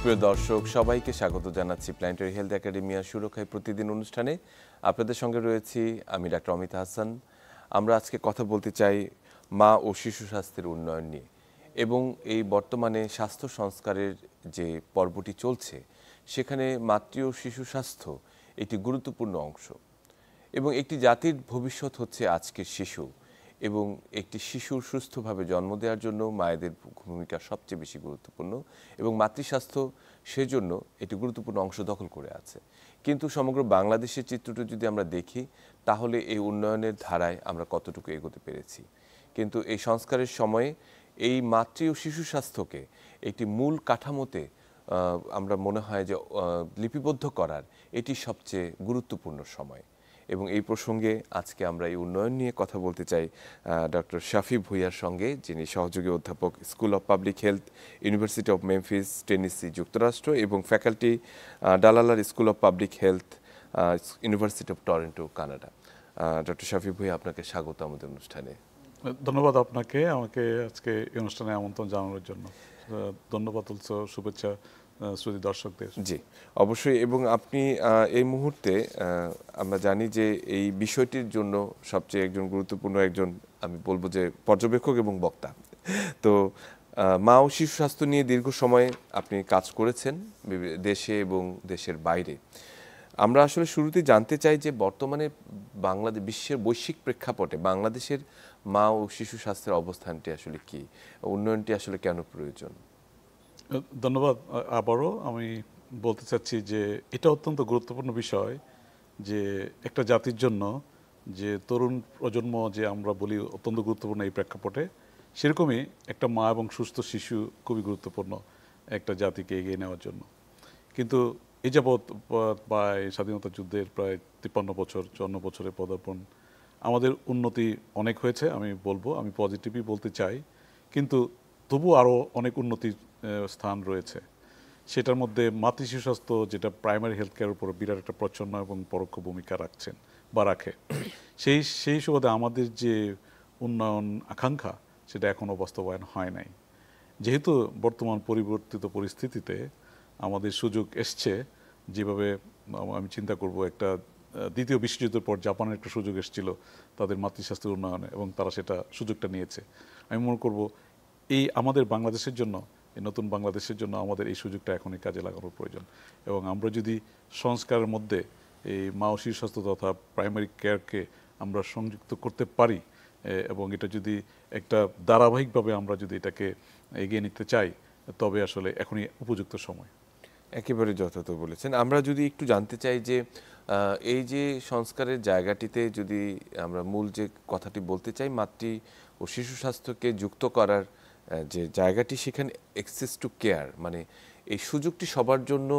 সুপ্রিয় দর্শক সবাইকে স্বাগত জানাচ্ছি প্ল্যানেটারি হেলথ একাডেমি আর সুরক্ষায় প্রতিদিন অনুষ্ঠানে। আপনাদের সঙ্গে রয়েছি আমি ডাক্তার অমিত হাসান। আমরা আজকে কথা বলতে চাই মা ও শিশু স্বাস্থ্যের উন্নয়ন নিয়ে এবং এই বর্তমানে স্বাস্থ্য সংস্কারের যে পর্বটি চলছে সেখানে মাতৃ ও শিশু স্বাস্থ্য একটি গুরুত্বপূর্ণ অংশ এবং একটি জাতির ভবিষ্যৎ হচ্ছে আজকের শিশু এবং একটি শিশুর সুস্থভাবে জন্ম দেওয়ার জন্য মায়েদের ভূমিকা সবচেয়ে বেশি গুরুত্বপূর্ণ এবং মাতৃস্বাস্থ্য সেজন্য একটি গুরুত্বপূর্ণ অংশ দখল করে আছে। কিন্তু সমগ্র বাংলাদেশের চিত্রটি যদি আমরা দেখি তাহলে এই উন্নয়নের ধারায় আমরা কতটুকু এগোতে পেরেছি। কিন্তু এই সংস্কারের সময়ে এই মাতৃ ও শিশু স্বাস্থ্যকে একটি মূল কাঠামোতে আমরা মনে হয় যে লিপিবদ্ধ করার এটি সবচেয়ে গুরুত্বপূর্ণ সময় এবং এই প্রসঙ্গে আজকে আমরা এই উন্নয়ন নিয়ে কথা বলতে চাই ডক্টর শাফি ভুঁইয়ার সঙ্গে, যিনি সহযোগী অধ্যাপক school of public health, university of Memphis, Tennessee, যুক্তরাষ্ট্র এবং faculty Dalla Lana school of public health, university of Toronto, Canada. Doctor Shafi Bhuiyan, আপনাকে স্বাগত আমাদের অনুষ্ঠানে। ধন্যবাদ আপনাকে আমাকে আজকে এই অনুষ্ঠানে আমন্ত্রণ জানানোর জন্য। ধন্যবাদ, শুভেচ্ছা শ্রোতা দর্শকদের। জি অবশ্যই। এবং আপনি এই মুহূর্তে আমরা জানি যে এই বিষয়টির জন্য সবচেয়ে একজন গুরুত্বপূর্ণ একজন, আমি বলবো যে পর্যবেক্ষক এবং বক্তা। তো মা ও শিশু স্বাস্থ্য নিয়ে দীর্ঘ সময় আপনি কাজ করেছেন দেশে এবং দেশের বাইরে। আমরা আসলে শুরুতেই জানতে চাই যে বর্তমানে বাংলাদেশ বিশ্বের বৈশ্বিক প্রেক্ষাপটে বাংলাদেশের মা ও শিশু স্বাস্থ্যের অবস্থানটি আসলে কি, উন্নয়নটি আসলে কেন প্রয়োজন? ধন্যবাদ। আবারও আমি বলতে চাচ্ছি যে এটা অত্যন্ত গুরুত্বপূর্ণ বিষয় যে একটা জাতির জন্য যে তরুণ প্রজন্ম যে আমরা বলি অত্যন্ত গুরুত্বপূর্ণ এই প্রেক্ষাপটে, সেরকমই একটা মা এবং সুস্থ শিশু খুবই গুরুত্বপূর্ণ একটা জাতিকে এগিয়ে নেওয়ার জন্য। কিন্তু এই যাবৎ প্রায় স্বাধীনতা যুদ্ধের প্রায় 53 বছর 54 বছরের পদার্পণ, আমাদের উন্নতি অনেক হয়েছে। আমি বলবো, আমি পজিটিভই বলতে চাই, কিন্তু তবু আরও অনেক উন্নতির স্থান রয়েছে। সেটার মধ্যে মাতৃ শিশু স্বাস্থ্য, যেটা প্রাইমারি হেলথ কেয়ারের উপর বিরাট একটা প্রচ্ছন্ন এবং পরোক্ষ ভূমিকা রাখছেন বা রাখে, সেই সুবাদে আমাদের যে উন্নয়ন আকাঙ্ক্ষা সেটা এখনও বাস্তবায়ন হয় নাই। যেহেতু বর্তমান পরিবর্তিত পরিস্থিতিতে আমাদের সুযোগ এসছে, যেভাবে আমি চিন্তা করব একটা দ্বিতীয় বিশ্বযুদ্ধের পর জাপানের একটা সুযোগ এসেছিল তাদের মাতৃস্বাস্থ্যের উন্নয়নে এবং তারা সেটা সুযোগটা নিয়েছে। আমি মনে করব এই আমাদের বাংলাদেশের জন্য, এই নতুন বাংলাদেশের জন্য আমাদের এই সুযোগটা এখনই কাজে লাগানোর প্রয়োজন। এবং আমরা যদি সংস্কারের মধ্যে এই মা ও শিশু স্বাস্থ্য তথা প্রাইমারি কেয়ারকে আমরা সংযুক্ত করতে পারি এবং এটা যদি একটা ধারাবাহিকভাবে আমরা যদি এটাকে এগিয়ে নিতে চাই, তবে আসলে এখনই উপযুক্ত সময়। একেবারে যথার্থ বলেছেন। আমরা যদি একটু জানতে চাই যে এই যে সংস্কারের জায়গাটিতে যদি আমরা মূল যে কথাটি বলতে চাই, মাতৃ ও শিশু স্বাস্থ্যকে যুক্ত করার যে জায়গাটি, সেখানে অ্যাক্সেস টু কেয়ার, মানে এই সুযোগটি সবার জন্য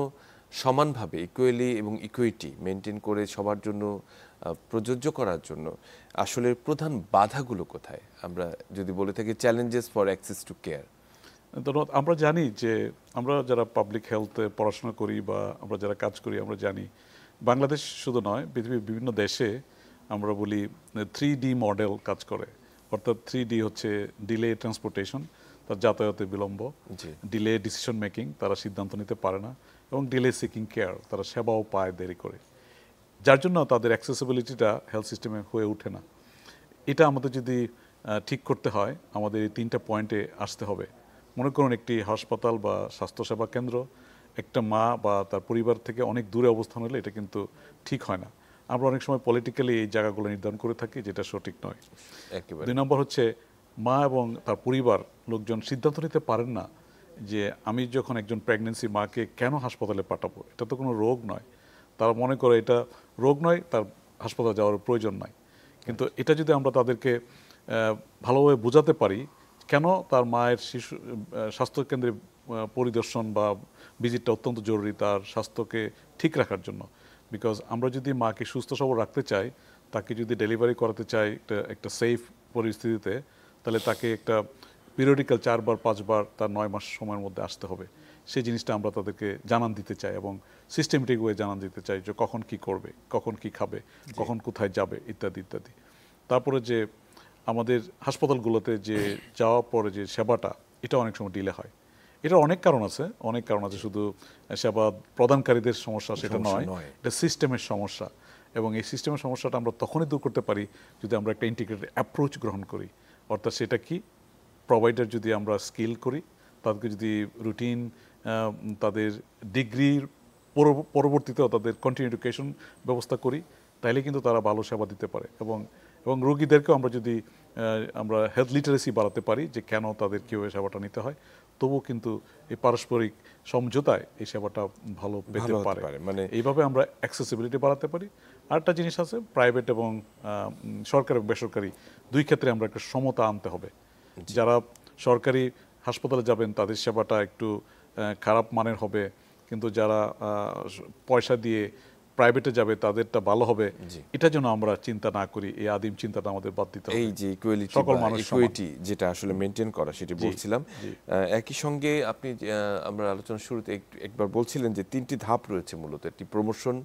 সমানভাবে ইকুয়ালি এবং ইকুইটি মেনটেন করে সবার জন্য প্রযোজ্য করার জন্য আসলে প্রধান বাধাগুলো কোথায়? আমরা যদি বলে থাকি challenges for access to care. ধন্যবাদ। আমরা জানি যে আমরা যারা পাবলিক হেলথে পড়াশোনা করি বা আমরা যারা কাজ করি, আমরা জানি বাংলাদেশ শুধু নয়, পৃথিবীর বিভিন্ন দেশে আমরা বলি 3D মডেল কাজ করে। অর্থাৎ 3D হচ্ছে ডিলে ট্রান্সপোর্টেশন, তার যাতায়াতে বিলম্ব, ডিলে ডিসিশন মেকিং, তারা সিদ্ধান্ত নিতে পারে না, এবং ডিলে সিকিং কেয়ার, তারা সেবাও পায় দেরি করে, যার জন্য তাদের অ্যাক্সেসিবিলিটিটা হেলথ সিস্টেমে হয়ে ওঠে না। এটা আমাদের যদি ঠিক করতে হয়, আমাদের এই 3টা পয়েন্টে আসতে হবে। মনে করুন একটি হাসপাতাল বা স্বাস্থ্যসেবা কেন্দ্র একটা মা বা তার পরিবার থেকে অনেক দূরে অবস্থান হলে এটা কিন্তু ঠিক হয় না। আমরা অনেক সময় পলিটিক্যালি এই জায়গাগুলো নির্ধারণ করে থাকি, যেটা সঠিক নয়। 2 নম্বর হচ্ছে মা এবং তার পরিবার লোকজন সিদ্ধান্ত নিতে পারেন না যে আমি যখন একজন প্রেগনেন্সি মাকে কেন হাসপাতালে পাঠাবো, এটা তো কোনো রোগ নয়। তারা মনে করে এটা রোগ নয়, তার হাসপাতালে যাওয়ার প্রয়োজন নাই। কিন্তু এটা যদি আমরা তাদেরকে ভালোভাবে বোঝাতে পারি কেন তার মায়ের শিশু স্বাস্থ্যকেন্দ্রে পরিদর্শন বা ভিজিটটা অত্যন্ত জরুরি তার স্বাস্থ্যকে ঠিক রাখার জন্য। বিকজ আমরা যদি মাকে সুস্থ সবল রাখতে চাই, তাকে যদি ডেলিভারি করাতে চাই একটা সেফ পরিস্থিতিতে, তাহলে তাকে একটা পিরিয়ডিক্যাল 4 বার 5 বার তার 9 মাস সময়ের মধ্যে আসতে হবে। সেই জিনিসটা আমরা তাদেরকে জানান দিতে চাই এবং সিস্টেমেটিক ওয়ে জানান দিতে চাই যে কখন কি করবে, কখন কি খাবে, কখন কোথায় যাবে, ইত্যাদি ইত্যাদি। তারপরে যে আমাদের হাসপাতালগুলোতে যে যাওয়ার পরে যে সেবাটা, এটা অনেক সময় ডিলে হয় এটা অনেক কারণ আছে, শুধু সেবা প্রদানকারীদের সমস্যা সেটা সমস্যা নয়, নয়। এটা সিস্টেমের সমস্যা। এবং এই সিস্টেমের সমস্যাটা আমরা তখনই দূর করতে পারি যদি আমরা একটা ইন্টিগ্রেটেড অ্যাপ্রোচ গ্রহণ করি। অর্থাৎ সেটা কি, প্রোভাইডার যদি আমরা স্কিল করি, তাদেরকে যদি রুটিন, তাদের ডিগ্রির পরবর্তীতেও তাদের কন্টিনিউ এডুকেশন ব্যবস্থা করি, তাহলে কিন্তু তারা ভালো সেবা দিতে পারে। এবং রোগীদেরকেও আমরা যদি আমরা হেলথ লিটারেসি বাড়াতে পারি যে কেন তাদের কীভাবে সেবাটা নিতে হয়, তবুও কিন্তু এই পারস্পরিক সমঝোতায় এই সেবাটা ভালো পেতে ভালো হতে পারে। পারে। মানে এইভাবে আমরা অ্যাক্সেসিবিলিটি বাড়াতে পারি। আরেকটা জিনিস আছে, প্রাইভেট এবং সরকারি এবং বেসরকারি দুই ক্ষেত্রে আমরা একটা সমতা আনতে হবে। যারা সরকারি হাসপাতালে যাবেন তাদের সেবাটা একটু খারাপ মানের হবে, কিন্তু যারা পয়সা দিয়ে প্রাইভেটে যাবে তাদেরটা ভালো হবে। এটা যেন আমরা চিন্তা না করি, এই আদিম চিন্তাটা আমাদের বাদ দিতে হবে। এই যে ইকুয়ালিটি সকল মানুষ সমান। ইকুইটি যেটা আসলে মেনটেন করা, সেটি বলছিলাম। একই সঙ্গে আপনি আমরা আলোচনার শুরুতে একবার বলছিলেন যে তিনটি ধাপ রয়েছে মূলত, একটি প্রমোশন,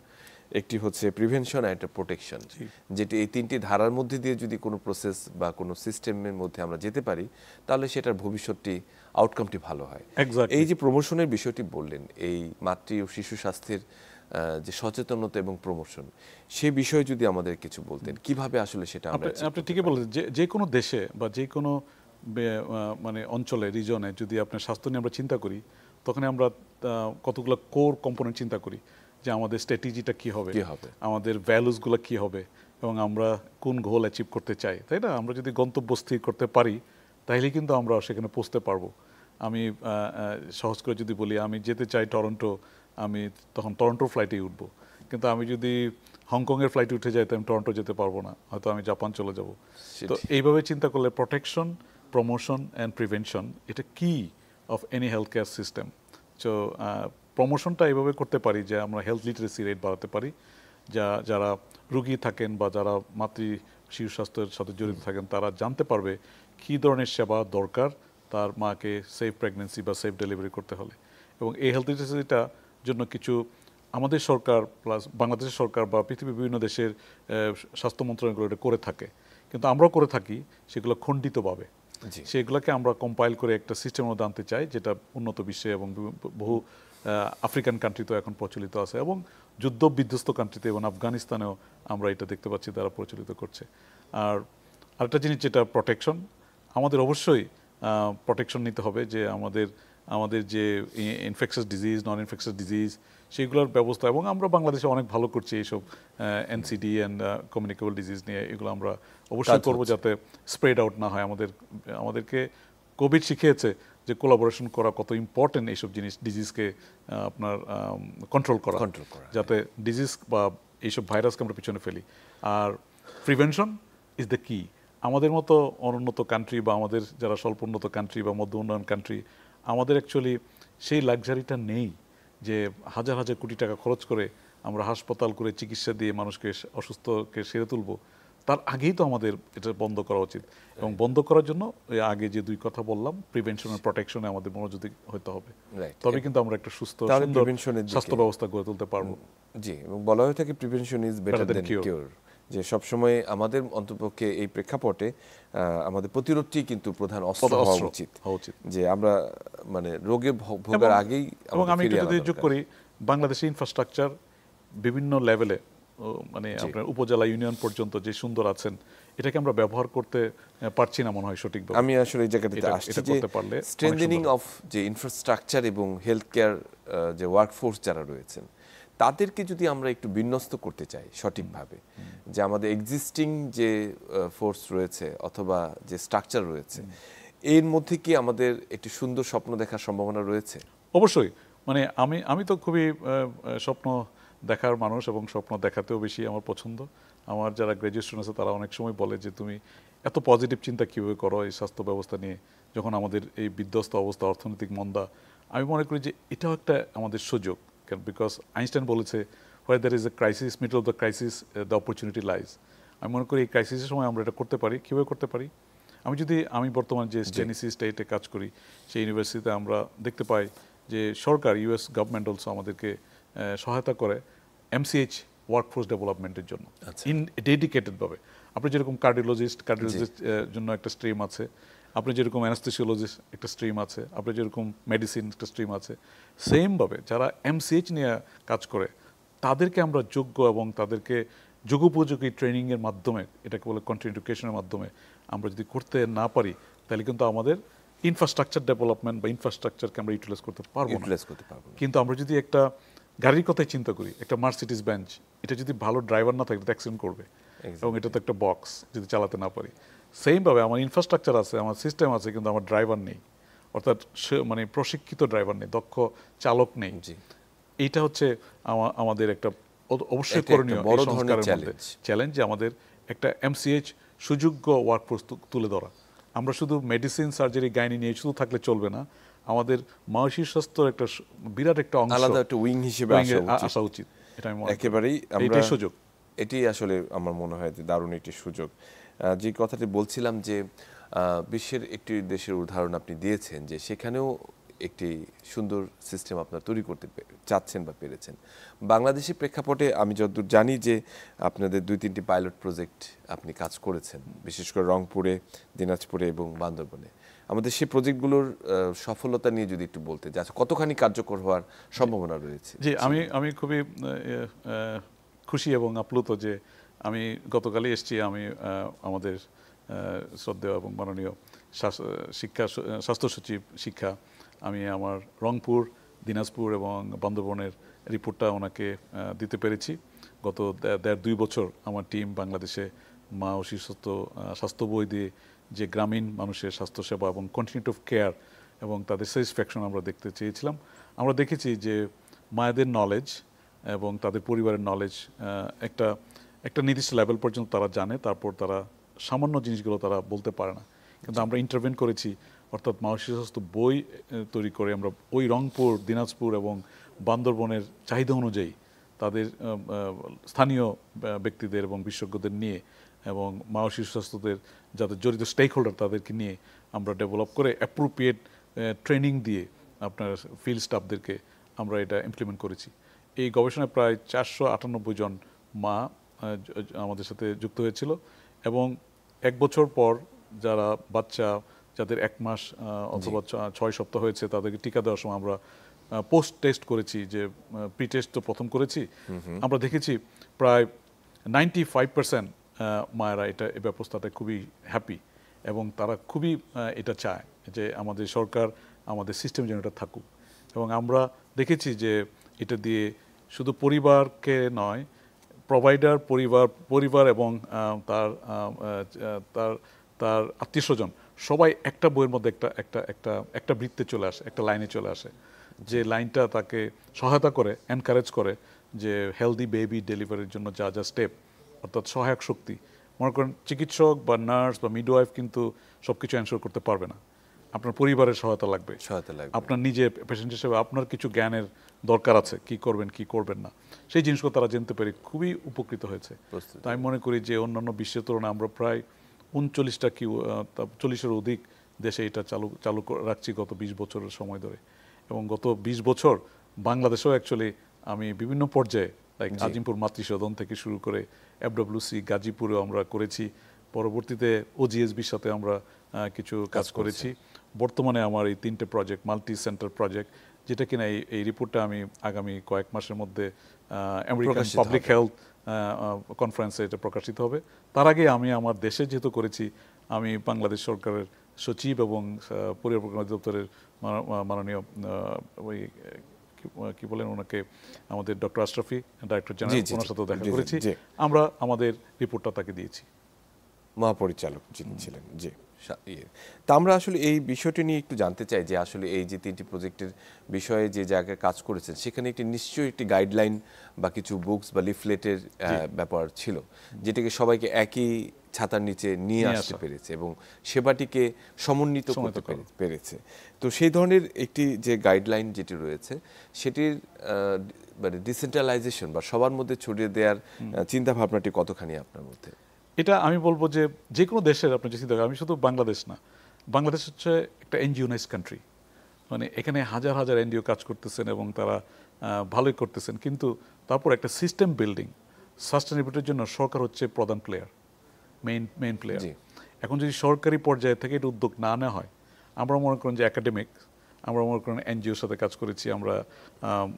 একটি হচ্ছে প্রিভেনশন আর একটা প্রোটেকশন, যেটি এই তিনটি ধারার মধ্যে দিয়ে যদি কোনো প্রসেস বা কোনো সিস্টেমের মধ্যে আমরা যেতে পারি তাহলে সেটার ভবিষ্যৎটি আউটকামটি ভালো হয়। এই যে প্রমোশনের বিষয়টি বললেন, এই মাতৃ ও শিশু স্বাস্থ্যের যে সচেতনতা এবং প্রমোশন, সে বিষয়ে যদি আমাদের কিছু বলতেন, কিভাবে আসলে সেটা আমরা। আপনি ঠিকই বলেছেন, যে কোনো দেশে বা যে কোনো মানে অঞ্চলে, রিজনে যদি আপনার স্বাস্থ্য নিয়ে আমরা চিন্তা করি, তখন আমরা কতগুলো কোর কম্পোনেন্ট চিন্তা করি যে আমাদের স্ট্র্যাটেজিটা কি হবে, আমাদের ভ্যালুসগুলো কি হবে, এবং আমরা কোন গোল অ্যাচিভ করতে চাই, তাই না? আমরা যদি গন্তব্য স্থির করতে পারি তাহলে কিন্তু আমরা সেখানে পৌঁছতে পারবো। আমি সহজ করে যদি বলি, আমি যেতে চাই টরন্টো, আমি তখন টরন্টোর ফ্লাইটেই উঠবো। কিন্তু আমি যদি হংকংয়ের ফ্লাইটে উঠে যাই তো আমি টরন্টো যেতে পারবো না, হয়তো আমি জাপান চলে যাব। তো এইভাবে চিন্তা করলে প্রোটেকশন, প্রমোশন অ্যান্ড প্রিভেনশন, এটা কি of any health care system. So প্রমোশনটা এইভাবে করতে পারি যে আমরা হেলথ লিটারেসি রেট বাড়াতে পারি। যারা রুগী থাকেন বা যারা মাতৃ শিশু স্বাস্থ্যের সাথে জড়িত থাকেন, তারা জানতে পারবে কী ধরনের সেবা দরকার তার মাকে সেফ প্রেগনেন্সি বা সেফ ডেলিভারি করতে হলে। এবং এই হেলথ লিটারেসিটা জন্য কিছু আমাদের সরকার প্লাস বাংলাদেশের সরকার বা পৃথিবীর বিভিন্ন দেশের স্বাস্থ্য মন্ত্রণালয়গুলো এটা করে থাকে, কিন্তু আমরাও করে থাকি সেগুলো খণ্ডিতভাবে। সেগুলোকে আমরা কম্পাইল করে একটা সিস্টেমের মধ্যে আনতে চাই, যেটা উন্নত বিশ্বে এবং বহু আফ্রিকান কান্ট্রিতেও এখন প্রচলিত আছে, এবং যুদ্ধ বিধ্বস্ত কান্ট্রিতে এবং আফগানিস্তানেও আমরা এটা দেখতে পাচ্ছি তারা প্রচলিত করছে। আর আরেকটা জিনিস যেটা প্রোটেকশন, আমাদের অবশ্যই প্রোটেকশন নিতে হবে, যে আমাদের যে ইনফেকশাস ডিজিজ, নন ইনফেকশাস ডিজিজ, সেইগুলোর ব্যবস্থা। এবং আমরা বাংলাদেশে অনেক ভালো করছি এইসব এনসিডি অ্যান্ড কমিউনিকেবল ডিজিজ নিয়ে, এগুলো আমরা অবশ্যই করবো যাতে স্প্রেড আউট না হয়। আমাদেরকে কোভিড শিখিয়েছে যে কোলাবোরেশন করা কত ইম্পর্টেন্ট, এইসব ডিজিজকে আপনার কন্ট্রোল করা, যাতে ডিজিজ বা এইসব ভাইরাসকে আমরা পিছনে ফেলি। আর প্রিভেনশন ইজ দ্য কি। আমাদের মতো অনুন্নত কান্ট্রি বা আমাদের যারা স্বল্প উন্নত কান্ট্রি বা মধ্য উন্নয়ন কান্ট্রি, আমাদের অ্যাকচুয়ালি সেই লাক্সারিটা নেই যে হাজার হাজার কোটি টাকা খরচ করে আমরা হাসপাতাল করে চিকিৎসা দিয়ে মানুষকে অসুস্থকে সেরে তুলব। তার আগেই তো আমাদের এটা বন্ধ করা উচিত, এবং বন্ধ করার জন্য আগে যে দুই কথা বললাম, প্রিভেনশন আর প্রোটেকশনে আমাদের মনোযোগী হতে হবে, তবে কিন্তু আমরা একটা সুস্থ সুন্দর স্বাস্থ্য ব্যবস্থা গড়ে তুলতে পারবো। জি, এবং বলা হয়ে থাকে প্রিভেনশন ইজ বেটার দ্যান কিউর, যে সবসময় আমাদের অন্তপক্ষে এই প্রেক্ষাপটে আমাদের প্রতিরোধটি কিন্তু প্রধান অস্ত্র হওয়া উচিত, যে আমরা মানে রোগে ভোগার আগেই। এবং আমি একটু যদি যোগ করি, বাংলাদেশের ইনফ্রাস্ট্রাকচার বিভিন্ন লেভেলে, মানে আপনার উপজেলা ইউনিয়ন পর্যন্ত যে সুন্দর আছেন, এটাকে আমরা ব্যবহার করতে পারছি না মনে হয় সঠিকভাবে। আমি আসলে এই জায়গাটাতে আসছি যে স্ট্রেংথেনিং অফ যে ইনফ্রাস্ট্রাকচার এবং হেলথ কেয়ার যে ওয়ার্কফোর্স যারা রয়েছেন, তাদেরকে যদি আমরা একটু বিন্যস্ত করতে চাই সঠিকভাবে, যে আমাদের এক্সিস্টিং যে ফোর্স রয়েছে অথবা যে স্ট্রাকচার রয়েছে, এর মধ্যে কি আমাদের একটি সুন্দর স্বপ্ন দেখার সম্ভাবনা রয়েছে? অবশ্যই। মানে আমি তো খুবই স্বপ্ন দেখার মানুষ, এবং স্বপ্ন দেখাতেও বেশি আমার পছন্দ। আমার যারা গ্র্যাজুয়েশন আছে তারা অনেক সময় বলে যে তুমি এত পজিটিভ চিন্তা কীভাবে করো এই স্বাস্থ্য ব্যবস্থা নিয়ে, যখন আমাদের এই বিধ্বস্ত অবস্থা, অর্থনৈতিক মন্দা। আমি মনে করি যে এটাও একটা আমাদের সুযোগ, বিকজ আইনস্টাইন বলেছে where there is a crisis, middle of the crisis the opportunity lies. আমি মনে করি এই ক্রাইসিসের সময় আমরা এটা করতে পারি। কীভাবে করতে পারি? আমি বর্তমান যে টেনেসি স্টেটে কাজ করি, সেই ইউনিভার্সিটিতে আমরা দেখতে পাই যে সরকার, ইউএস গভর্নমেন্ট অলসো আমাদেরকে সহায়তা করে এমসিএইচ ওয়ার্কফোর্স ডেভেলপমেন্টের জন্য, ডেডিকেটেডভাবে। আপনি যেরকম কার্ডিওলজিস্ট জন্য একটা স্ট্রিম আছে, আপনি যেরকম অ্যানাস্থেসিওলজিস্ট একটা স্ট্রিম আছে, আপনি যেরকম মেডিসিন একটা স্ট্রিম আছে, সেমভাবে যারা এমসিএইচ নিয়ে কাজ করে তাদেরকে আমরা যোগ্য এবং তাদেরকে যোগোপযোগী ট্রেনিংয়ের মাধ্যমে, এটাকে বলে কন্টিনিউ এডুকেশনের মাধ্যমে আমরা যদি করতে না পারি, তাহলে কিন্তু আমাদের ইনফ্রাস্ট্রাকচার ডেভেলপমেন্ট বা ইনফ্রাস্ট্রাকচারকে আমরা ইউটিলাইজ করতে পারবো না। কিন্তু আমরা যদি একটা গাড়ির কথাই চিন্তা করি, একটা মার্সিডিজ বেঞ্চ, এটা যদি ভালো ড্রাইভার না থাকে এটা অ্যাক্সিডেন্ট করবে, এবং এটা তো একটা বক্স যদি চালাতে না পারি। সেমভাবে আমার ইনফ্রাস্ট্রাকচার আছে, আমার সিস্টেম আছে, কিন্তু আমার ড্রাইভার নেই, অর্থাৎ মানে প্রশিক্ষিত ড্রাইভার নেই, দক্ষ চালক নেই। এইটা হচ্ছে আমাদের একটা অবশ্যই করণীয় বড় ধরনের চ্যালেঞ্জ, যে আমাদের একটা এমসিএইচ সুযোগ্য ওয়ার্কফোর্স তুলে ধরা। আমরা শুধু মেডিসিন, সার্জারি, গাইনি নিয়ে শুধু থাকলে চলবে না, আমাদের মানসিক স্বাস্থ্যের একটা বিরাট একটা অংশ, আলাদা একটা উইং হিসেবে আসা উচিত। এটা আমি একেবারেই এটাই সুযোগ। এটি আসলে আমার মনে হয় যে দারুণ একটি সুযোগ। যে কথাটি বলছিলাম যে বিশ্বের একটি দেশের উদাহরণ আপনি দিয়েছেন, যে সেখানেও একটি সুন্দর সিস্টেম আপনারা তৈরি করতে চাচ্ছেন বা পেরেছেন। বাংলাদেশের প্রেক্ষাপটে আমি যতদূর জানি যে আপনাদের 2-3টি পাইলট প্রজেক্ট আপনি কাজ করেছেন, বিশেষ করে রংপুরে, দিনাজপুরে এবং বান্দরবনে। আমাদের সেই প্রজেক্টগুলোর সফলতা নিয়ে যদি একটু বলতে, যে কতখানি কার্যকর হওয়ার সম্ভাবনা রয়েছে। জি, আমি খুবই খুশি এবং আপ্লুত যে আমি গতকালই এসেছি। আমি আমাদের শ্রদ্ধেয় এবং মাননীয় স্বাস্থ্য সচিব শিক্ষা, আমি আমার রংপুর, দিনাজপুর এবং বান্দরবনের রিপোর্টটা ওনাকে দিতে পেরেছি। গত 1.5-2 বছর আমার টিম বাংলাদেশে মা ও শিশু স্বাস্থ্য বই দিয়ে যে গ্রামীণ মানুষের স্বাস্থ্যসেবা এবং কন্টিনিউটি অফ কেয়ার এবং তাদের স্যাটিসফ্যাকশন আমরা দেখতে চেয়েছিলাম। আমরা দেখেছি যে মায়েদের নলেজ এবং তাদের পরিবারের নলেজ একটা নির্দিষ্ট লেভেল পর্যন্ত তারা জানে, তারপর তারা সামান্য জিনিসগুলো তারা বলতে পারে না। কিন্তু আমরা ইন্টারভেন করেছি, অর্থাৎ মা ও শিশু স্বাস্থ্য বই তৈরি করে আমরা ওই রংপুর, দিনাজপুর এবং বান্দরবনের চাহিদা অনুযায়ী তাদের স্থানীয় ব্যক্তিদের এবং বিশেষজ্ঞদের নিয়ে এবং মা ও শিশু স্বাস্থ্যদের যাদের জড়িত স্টেক হোল্ডার তাদেরকে নিয়ে আমরা ডেভেলপ করে অ্যাপ্রোপ্রিয়েট ট্রেনিং দিয়ে আপনার ফিল্ড স্টাফদেরকে আমরা এটা ইমপ্লিমেন্ট করেছি। এই গবেষণায় প্রায় 498 জন মা আমাদের সাথে যুক্ত হয়েছিল, এবং 1 বছর পর যারা বাচ্চা, যাদের 1 মাস অথবা 6 সপ্তাহ হয়েছে, তাদেরকে টিকা দেওয়ার সময় আমরা পোস্ট টেস্ট করেছি, যে প্রি টেস্ট তো প্রথম করেছি, আমরা দেখেছি প্রায় 95% মায়েরা এই ব্যবস্থাটা খুবই হ্যাপি, এবং তারা খুবই এটা চায় যে আমাদের সরকার, আমাদের সিস্টেম যেন এটা থাকুক। এবং আমরা দেখেছি যে এটা দিয়ে শুধু পরিবারকে নয়, প্রোভাইডার, পরিবার এবং তার তার আত্মীয়স্বজন সবাই একটা বইয়ের মধ্যে একটা বৃত্তে চলে আসে, একটা লাইনে চলে আসে, যে লাইনটা তাকে সহায়তা করে, এনকারেজ করে যে হেলদি বেবি ডেলিভারির জন্য যা যা স্টেপ, অর্থাৎ সহায়ক শক্তি। মনে করেন চিকিৎসক বা নার্স বা মিডওয়াইফ কিন্তু সবকিছু অ্যানসার করতে পারবে না, আপনার পরিবারের সহায়তা লাগবে, আপনার নিজে পেশেন্ট হিসেবে আপনার কিছু জ্ঞানের দরকার আছে, কি করবেন কি করবেন না, সেই জিনিসগুলো তারা জানতে পেরে খুবই উপকৃত হয়েছে। তাই আমি মনে করি যে অন্যান্য বিশ্বের তুলনায় আমরা প্রায় 39টা 40-এর অধিক দেশে এটা চালু রাখছি গত 20 বছরের সময় ধরে। এবং গত 20 বছর বাংলাদেশেও অ্যাকচুয়ালি আমি বিভিন্ন পর্যায়ে, লাইক আজিমপুর মাতৃসদন থেকে শুরু করে FWC গাজীপুরেও আমরা করেছি, পরবর্তীতে OGSBর সাথে আমরা কিছু কাজ করেছি। বর্তমানে আমার এই 3টে প্রজেক্ট, মাল্টি সেন্টার প্রজেক্ট, যেটা কিনা এই রিপোর্টটা আমি আগামী কয়েক মাসের মধ্যে আমেরিকান পাবলিক হেলথ কনফারেন্সে এটা প্রকাশিত হবে। তার আগে আমি আমার দেশে যেহেতু করেছি, আমি বাংলাদেশ সরকারের সচিব এবং পরিবার কল্যাণ অধিদপ্তরের মাননীয় ওই কি বলেন ওনাকে, আমাদের ডক্টর আশরাফি, ডাইরেক্টর জেনারেল, ওনার সাথেও দেখা করেছি। আমরা আমাদের রিপোর্টটা তাকে দিয়েছি। মহাপরিচালক যিনি ছিলেন, জি। তা আমরা আসলে এই বিষয়টি নিয়ে একটু জানতে চাই, যে আসলে এই যে 3টি প্রজেক্টের বিষয়ে যে জায়গায় কাজ করেছেন, সেখানে নিশ্চয়ই একটি গাইডলাইন বা কিছু বুকস বা লিফলেটের ব্যাপার ছিল, যেটাকে সবাইকে একই ছাতার নিচে নিয়ে আসতে পেরেছে এবং সেবাটিকে সমন্বিত করতে পেরেছে। তো সেই ধরনের একটি যে গাইডলাইন যেটি রয়েছে, সেটির মানে ডিসেন্ট্রালাইজেশন বা সবার মধ্যে ছড়িয়ে দেওয়ার চিন্তা ভাবনাটি কতখানি আপনার মধ্যে? এটা আমি বলবো যে কোনো দেশের আপনি যে চিন্তা করেন, আমি শুধু বাংলাদেশ না, বাংলাদেশ হচ্ছে একটা এনজিওনাইজ কান্ট্রি, মানে এখানে হাজার হাজার এনজিও কাজ করতেছেন এবং তারা ভালোই করতেছেন, কিন্তু তারপর একটা সিস্টেম বিল্ডিং, সাস্টেনেবিলিটির জন্য সরকার হচ্ছে প্রধান প্লেয়ার, মেইন প্লেয়ার। এখন যদি সরকারি পর্যায়ে থেকে এটা উদ্যোগ না নেওয়া হয়, আমরা মনে করেন যে একাডেমিক, আমরা মনে করেন এনজিওর সাথে কাজ করেছি, আমরা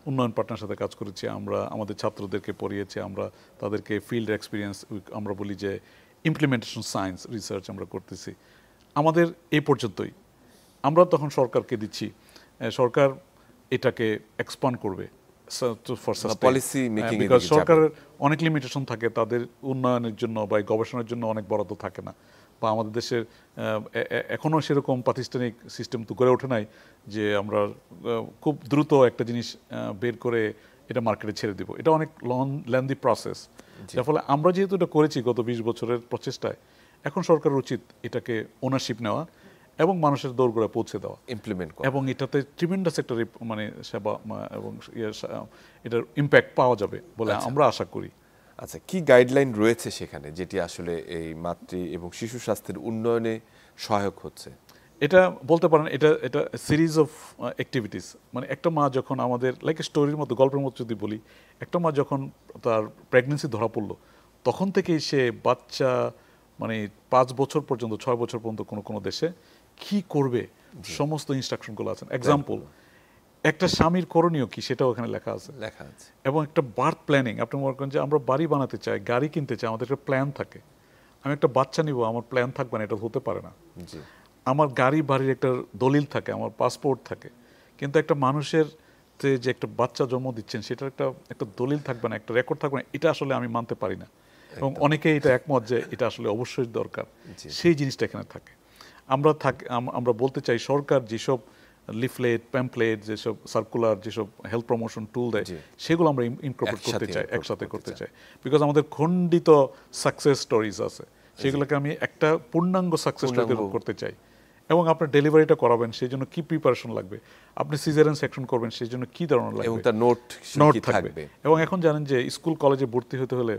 উন্নয়ন পার্টনার সাথে কাজ করেছি, আমরা আমাদের ছাত্রদেরকে পড়িয়েছি, আমরা তাদেরকে ফিল্ড এক্সপিরিয়েন্স, আমরা বলি যে ইমপ্লিমেন্টেশন সায়েন্স রিসার্চ আমরা করতেছি, আমাদের এই পর্যন্তই। আমরা তখন সরকারকে দিচ্ছি, সরকার এটাকে এক্সপান্ড করবে পলিসি মেকিং, বিকজ সরকারের অনেক লিমিটেশন থাকে, তাদের উন্নয়নের জন্য বা গবেষণার জন্য অনেক বরাদ্দ থাকে না, বা আমাদের দেশের এখনও সেরকম প্রাতিষ্ঠানিক সিস্টেম তো গড়ে ওঠে নাই যে আমরা খুব দ্রুত একটা জিনিস বের করে এটা মার্কেটে ছেড়ে দিব। এটা অনেক লেন্দি প্রসেস, যার ফলে আমরা যেহেতু এটা করেছি গত 20 বছরের প্রচেষ্টায়, এখন সরকারের উচিত এটাকে ওনারশিপ নেওয়া এবং মানুষের দোরগোড়ায় পৌঁছে দেওয়া, ইমপ্লিমেন্ট করা, এবং এটাতে ট্রিমেন্ডাস একটা মানে সেবা এবং এটার ইম্প্যাক্ট পাওয়া যাবে বলে আমরা আশা করি। আচ্ছা, কি গাইডলাইন রয়েছে সেখানে যেটি আসলে এই মাতৃ এবং শিশু স্বাস্থ্যের উন্নয়নে সহায়ক হচ্ছে? এটা বলতে পারেন এটা এটা সিরিজ অফ অ্যাক্টিভিটিস। মানে একটা মা যখন, আমাদের লাইক স্টোরির মতো, গল্পের মতো যদি বলি, একটা মা যখন তার প্রেগনেন্সি ধরা পড়লো, তখন থেকেই সে বাচ্চা মানে 5 বছর পর্যন্ত, 6 বছর পর্যন্ত কোনো কোনো দেশে কি করবে সমস্ত ইনস্ট্রাকশনগুলো আছে। এক্সাম্পল, একটা স্বামীর করণীয় কি সেটাও ওখানে লেখা আছে। এবং একটা বার্থ প্ল্যানিং, আপনি মনে করেন যে আমরা বাড়ি বানাতে চাই, গাড়ি কিনতে চাই, আমাদের একটা প্ল্যান থাকে। আমি একটা বাচ্চা নিব, আমার প্ল্যান থাকবে না, এটা হতে পারে না। আমার গাড়ি বাড়ির একটা দলিল থাকে, আমার পাসপোর্ট থাকে, কিন্তু একটা মানুষের যে একটা বাচ্চা জন্ম দিচ্ছেন সেটার একটা দলিল থাকবে না, একটা রেকর্ড থাকবে না, এটা আসলে আমি মানতে পারি না। এবং অনেকেই এটা একমত যে এটা আসলে অবশ্যই দরকার, সেই জিনিসটা এখানে থাকে। আমরা বলতে চাই সরকার যেসব লিফলেট, প্যাম্পলেট, যেসব সার্কুলার, যেসব হেলথ প্রমোশন টুল দেয়, সেগুলো আমরা ইনকর্পোরেট করতে চাই, একসাথে করতে চাই। বিকজ আমাদের খণ্ডিত সাকসেস স্টোরিজ আছে, সেগুলোকে আমি একটা পূর্ণাঙ্গ সাকসেস স্টোরি করতে চাই। এবং আপনার ডেলিভারিটা করাবেন, সেই জন্য কি প্রিপারেশন লাগবে, আপনি সিজারিয়ান সেকশন করবেন, সেই জন্য কি ধরনের লাগবে, এবং তার নোট থাকবে। এবং এখন জানেন যে স্কুল কলেজে ভর্তি হতে হলে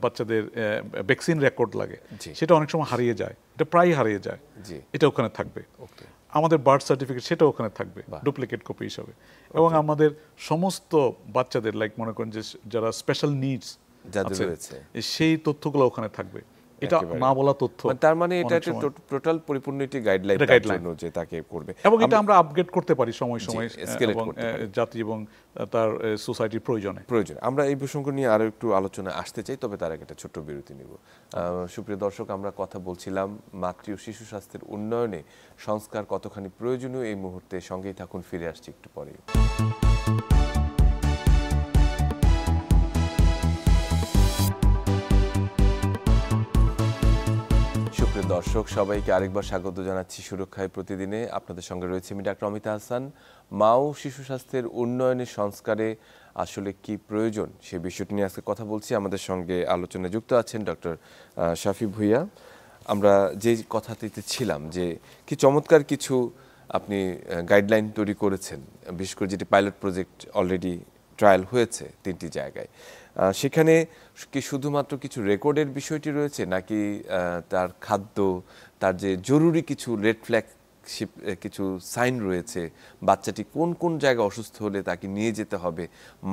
বাচ্চাদের ভ্যাকসিন রেকর্ড লাগে, সেটা অনেক সময় হারিয়ে যায়, এটা প্রায় হারিয়ে যায়, এটা ওখানে থাকবে। আমাদের বার্থ সার্টিফিকেট, সেটা ওখানে থাকবে ডুপ্লিকেট কপি হিসাবে। এবং আমাদের সমস্ত বাচ্চাদের, লাইক মনে করেন যে যারা স্পেশাল নিডস আছে, সেই তথ্যগুলো ওখানে থাকবে। এটা না বলা তথ্য, তার মানে এটা একটা টোটাল পরিপূর্ণ একটি গাইডলাইন যে তাকে করবে, এবং এটা আমরা আপগ্রেড করতে পারি সময় সময়, এবং জাতি এবং তার সোসাইটির প্রয়োজনে। আমরা এই প্রসঙ্গ নিয়ে আরো একটু আলোচনা আসতে চাই, তবে তার আগে একটা ছোট্ট বিরতি নিব। সুপ্রিয় দর্শক, আমরা কথা বলছিলাম মাতৃ ও শিশু স্বাস্থ্যের উন্নয়নে সংস্কার কতখানি প্রয়োজনীয়। এই মুহূর্তে সঙ্গেই থাকুন, ফিরে আসছি একটু পরে। দর্শক সবাইকে আরেকবার স্বাগত জানাচ্ছি সুরক্ষায় প্রতিদিনে। আপনাদের সঙ্গে রয়েছে আমি ডাক্তার অমিতা হাসান। মা ও শিশু স্বাস্থ্যের উন্নয়নের সংস্কারে আসলে কি প্রয়োজন, সে বিষয়টি নিয়ে আজকে কথা বলছি। আমাদের সঙ্গে আলোচনায় যুক্ত আছেন ডক্টর শাফি ভুইয়া। আমরা যে কথাটিতে ছিলাম যে কি চমৎকার কিছু আপনি গাইডলাইন তৈরি করেছেন, বিশেষ করে যেটি পাইলট প্রজেক্ট অলরেডি ট্রায়াল হয়েছে 3টি জায়গায়। সেখানে কি শুধুমাত্র কিছু রেকর্ডের বিষয়টি রয়েছে, নাকি তার খাদ্য, তার যে জরুরি কিছু রেড ফ্ল্যাগ কিছু সাইন রয়েছে, বাচ্চাটি কোন কোন জায়গায় অসুস্থ হলে তাকে নিয়ে যেতে হবে,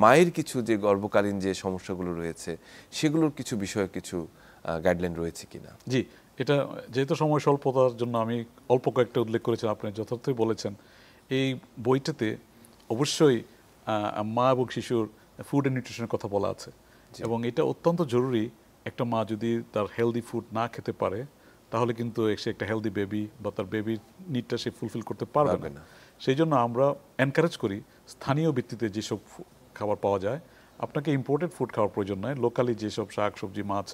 মায়ের কিছু যে গর্ভকালীন যে সমস্যাগুলো রয়েছে সেগুলোর কিছু বিষয়ে কিছু গাইডলাইন রয়েছে কিনা? জি, এটা যেহেতু সময় স্বল্পতার জন্য আমি অল্প কয়েকটা উল্লেখ করেছেন, আপনি যথার্থই বলেছেন। এই বইটাতে অবশ্যই মা এবং শিশুর ফুড অ্যান্ড নিউট্রিশনের কথা বলা আছে, এবং এটা অত্যন্ত জরুরি। একটা মা যদি তার হেলদি ফুড না খেতে পারে, তাহলে কিন্তু সে একটা হেলদি বেবি বা তার বেবির নিডটা সে ফুলফিল করতে পারবে না। সেই জন্য আমরা এনকারেজ করি স্থানীয় ভিত্তিতে যেসব খাবার পাওয়া যায়, আপনাকে ইম্পোর্টেড ফুড খাওয়ার প্রয়োজন নয়, লোকালি যেসব শাক সবজি মাছ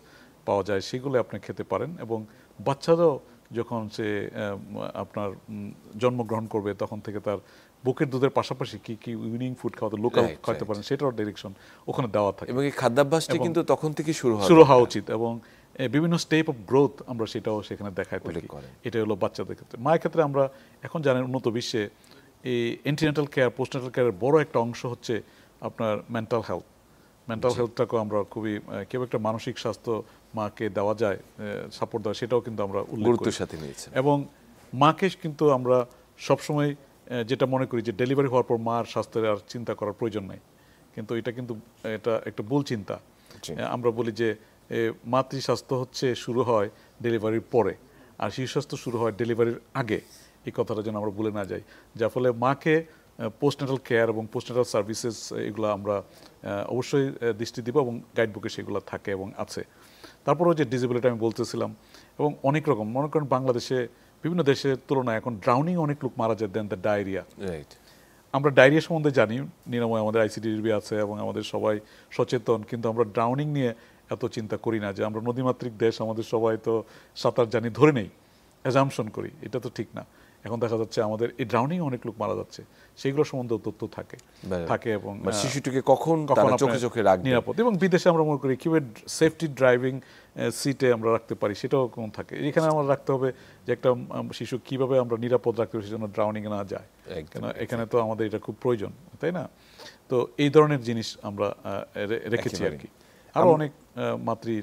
পাওয়া যায় সেগুলো আপনি খেতে পারেন। এবং বাচ্চারাও যখন সে আপনার জন্মগ্রহণ করবে, তখন থেকে তার বুকের দুধের পাশাপাশি কি কি ইভিনিং ফুড খাওয়াতে, লোকাল খাওয়াতে পারেন, সেটার ডিরেকশন ওখানে দেওয়া থাকে। এবং এই খাদ্যাভ্যাসটি কিন্তু তখন থেকে শুরু হওয়া উচিত, এবং বিভিন্ন স্টেপ অফ গ্রোথ আমরা সেটাও সেখানে দেখাই থাকি। এটা হলো বাচ্চাদের ক্ষেত্রে। মায়ের ক্ষেত্রে আমরা এখন জানেন উন্নত বিশ্বে এই এন্টিনেটাল কেয়ার, পোস্টনেটাল কেয়ারের বড় একটা অংশ হচ্ছে আপনার মেন্টাল হেলথ। মেন্টাল হেলথটাকেও আমরা খুবই, কেউ একটা মানসিক স্বাস্থ্য মাকে দেওয়া যায়, সাপোর্ট দেওয়া, সেটাও কিন্তু আমরা গুরুত্বের সাথে নিয়েছি। এবং মাকে কিন্তু আমরা সবসময় যেটা মনে করি যে ডেলিভারি হওয়ার পর মার স্বাস্থ্যের আর চিন্তা করার প্রয়োজন নাই, কিন্তু এটা একটা ভুল চিন্তা। আমরা বলি যে মাতৃ স্বাস্থ্য হচ্ছে শুরু হয় ডেলিভারির পরে, আর শিশু স্বাস্থ্য শুরু হয় ডেলিভারির আগে, এই কথাটা যেন আমরা ভুলে না যাই। যার ফলে মাকে পোস্টনাটাল কেয়ার এবং পোস্টনাটাল সার্ভিসেস এগুলো আমরা অবশ্যই দৃষ্টি দিব এবং গাইড বুকে সেগুলো থাকে এবং আছে। তারপরেও যে ডিসেবিলিটি আমি বলতেছিলাম, এবং অনেক রকম, মনে করেন বাংলাদেশে বিভিন্ন দেশের তুলনায় এখন ড্রাউনিং অনেক লোক মারা যায় দেন দ্য ডায়রিয়া। রাইট। আমরা ডায়রিয়া সম্বন্ধে জানি, নিরাময় আমাদের আইসিডিবি আছে এবং আমাদের সবাই সচেতন, কিন্তু আমরা ড্রাউনিং নিয়ে এত চিন্তা করি না। যে আমরা নদীমাতৃক দেশ, আমাদের সবাই তো সাঁতার জানি ধরে নেই, অ্যাজাম্পশন করি, এটা তো ঠিক না। এখন দেখা যাচ্ছে আমাদের এই ড্রাউনিং অনেক লোক মারা যাচ্ছে, সেইগুলো সম্বন্ধে তথ্য থাকে এবং শিশুটিকে কখন তারা চোখে চোখে রাখবে নিরাপদ। এবং বিদেশে আমরা মনে করি কিভাবে সেফটি ড্রাইভিং সিটে আমরা রাখতে পারি সেটাও কোন থাকে। এখানে আমরা রাখতে হবে যে একটা শিশু কিভাবে আমরা নিরাপদ রাখতে পারি সেজন্য ড্রাউনিং না যায়, কেন এখানে তো আমাদের এটা খুব প্রয়োজন, তাই না? তো এই ধরনের জিনিস আমরা রেখেছি আর কি। আরও অনেক মাতৃ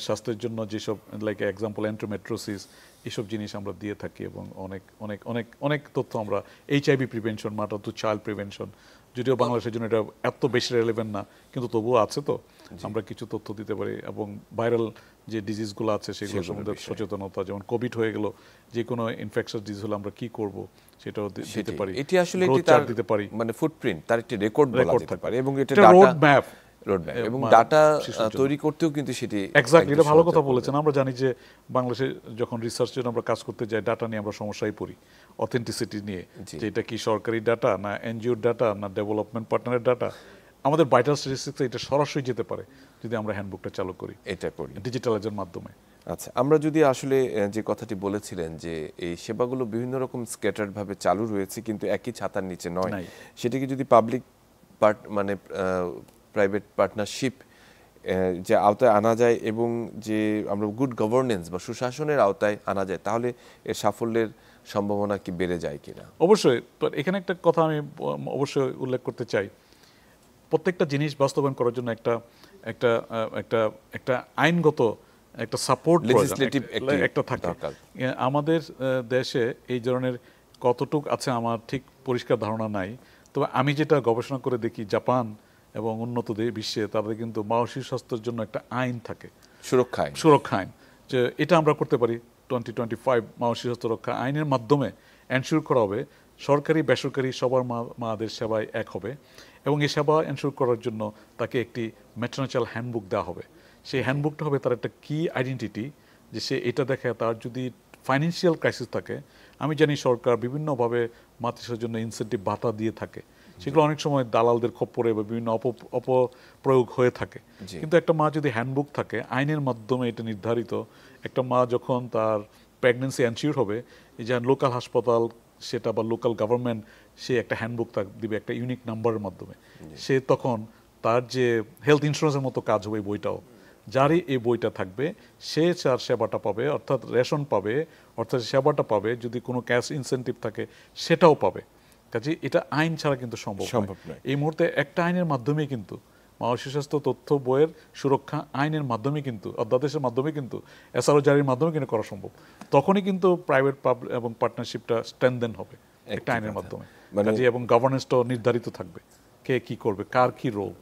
স্বাস্থ্যের জন্য যেসব, লাইক এক্সাম্পল এন্ড্রোমেট্রোসিস, এইসব জিনিস আমরা দিয়ে থাকি এবং অনেক অনেক অনেক অনেক তথ্য আমরা, HIV prevention, mother to child prevention, যদিও বাংলাদেশের জন্য এটা এত বেশি রেলেভেন্ট না, কিন্তু তবুও আছে, তো আমরা কিছু তথ্য দিতে পারি। এবং ভাইরাল যে ডিজিজগুলো আছে সেগুলো সম্বন্ধে সচেতনতা, যেমন কোভিড হয়ে গেল, যে কোনো ইনফেকশাস ডিজিজ হলে আমরা কি করব সেটাও দিতে পারি। এটি আসলে দিতে পারি, মানে ফুটপ্রিন্ট, তার একটি রেকর্ড বলা যেতে পারে, এবং এটা রোড ম্যাপ এবং ডাটা তৈরি করতেও কিন্তু সেটি এক্স্যাক্টলি, এটা ভালো কথা বলেছেন। আমরা জানি যে বাংলাদেশে যখন রিসার্চের জন্য আমরা কাজ করতে যাই, ডাটা নিয়ে আমরা সমস্যায় পড়ি, অথেন্টিসিটি নিয়ে, যে এটা কি সরকারি ডাটা না এনজিওর ডাটা না ডেভেলপমেন্ট পার্টনারের ডাটা। আমাদের ভাইটাল স্ট্যাটিস্টিক্সে এটা সরাসরি যেতে পারে যদি আমরা হ্যান্ডবুকটা চালু করি, এটা করি ডিজিটালাইজের মাধ্যমে। আচ্ছা, আমরা যদি আসলে যে কথাটি বলেছিলেন যে এই সেবাগুলো বিভিন্ন রকম স্ক্যাটার্ড ভাবে চালু রয়েছে কিন্তু একই ছাতার নিচে নয়, সেটিকে যদি পাবলিক মানে প্রাইভেট পার্টনারশিপ যে আওতায় আনা যায় এবং যে আমরা গুড গভর্নেন্স বা সুশাসনের আওতায় আনা যায়, তাহলে এর সাফল্যের সম্ভাবনা কি বেড়ে যায় কিনা? অবশ্যই। এখানে একটা কথা আমি অবশ্যই উল্লেখ করতে চাই, প্রত্যেকটা জিনিস বাস্তবায়ন করার জন্য একটা একটা একটা একটা আইনগত একটা সাপোর্ট একটা থাকে। আমাদের দেশে এই ধরনের কতটুক আছে আমার ঠিক পরিষ্কার ধারণা নাই, তবে আমি যেটা গবেষণা করে দেখি, জাপান এবং উন্নত বিশ্বে তাদের কিন্তু মা ও শিশু স্বাস্থ্যের জন্য একটা আইন থাকে, সুরক্ষা আইন, যে এটা আমরা করতে পারি। 2025 মা ও শিশু স্বাস্থ্য রক্ষা আইনের মাধ্যমে এনশিওর করা হবে সরকারি বেসরকারি সবার মাদের সেবায় এক হবে, এবং এই সেবা এনশিওর করার জন্য তাকে একটি ম্যাটারনাল হ্যান্ডবুক দেওয়া হবে। সেই হ্যান্ডবুকটা হবে তার একটা কি আইডেন্টিটি, যে সে এটা দেখে তার যদি ফাইন্যান্সিয়াল ক্রাইসিস থাকে, আমি জানি সরকার বিভিন্নভাবে মাতৃত্বের জন্য ইনসেন্টিভ ভাতা দিয়ে থাকে, সেগুলো অনেক সময় দালালদের খপ্পরে বা বিভিন্ন অপপ্রয়োগ হয়ে থাকে। কিন্তু একটা মা যদি হ্যান্ডবুক থাকে, আইনের মাধ্যমে এটা নির্ধারিত, একটা মা যখন তার প্রেগনেন্সি এনশিওর হবে, এই যে লোকাল হাসপাতাল সেটা বা লোকাল গভর্নমেন্ট, সে একটা হ্যান্ডবুক দিবে একটা ইউনিক নাম্বারের মাধ্যমে, সে তখন তার যে হেলথ ইন্স্যুরেন্সের মতো কাজ হবে এই বইটাও, যারই এই বইটা থাকবে সে তার সেবাটা পাবে, অর্থাৎ রেশন পাবে, অর্থাৎ সেবাটা পাবে, যদি কোনো ক্যাশ ইনসেন্টিভ থাকে সেটাও পাবে। কাজে এটা আইন ছাড়া কিন্তু সম্ভব নয়। এই মুহূর্তে একটা আইনের মাধ্যমেই কিন্তু মা ও শিশু স্বাস্থ্য তথ্য বইয়ের সুরক্ষা আইনের মাধ্যমে কিন্তু, অধ্যাদেশের মাধ্যমে কিন্তু, এসআরও জারির মাধ্যমে কিন্তু করা সম্ভব। তখনই কিন্তু প্রাইভেট এবং পার্টনারশিপটা স্ট্রেনদেন হবে একটা আইনের মাধ্যমে, এবং গভর্নেন্সটাও নির্ধারিত থাকবে, কে কি করবে, কার কি রোল,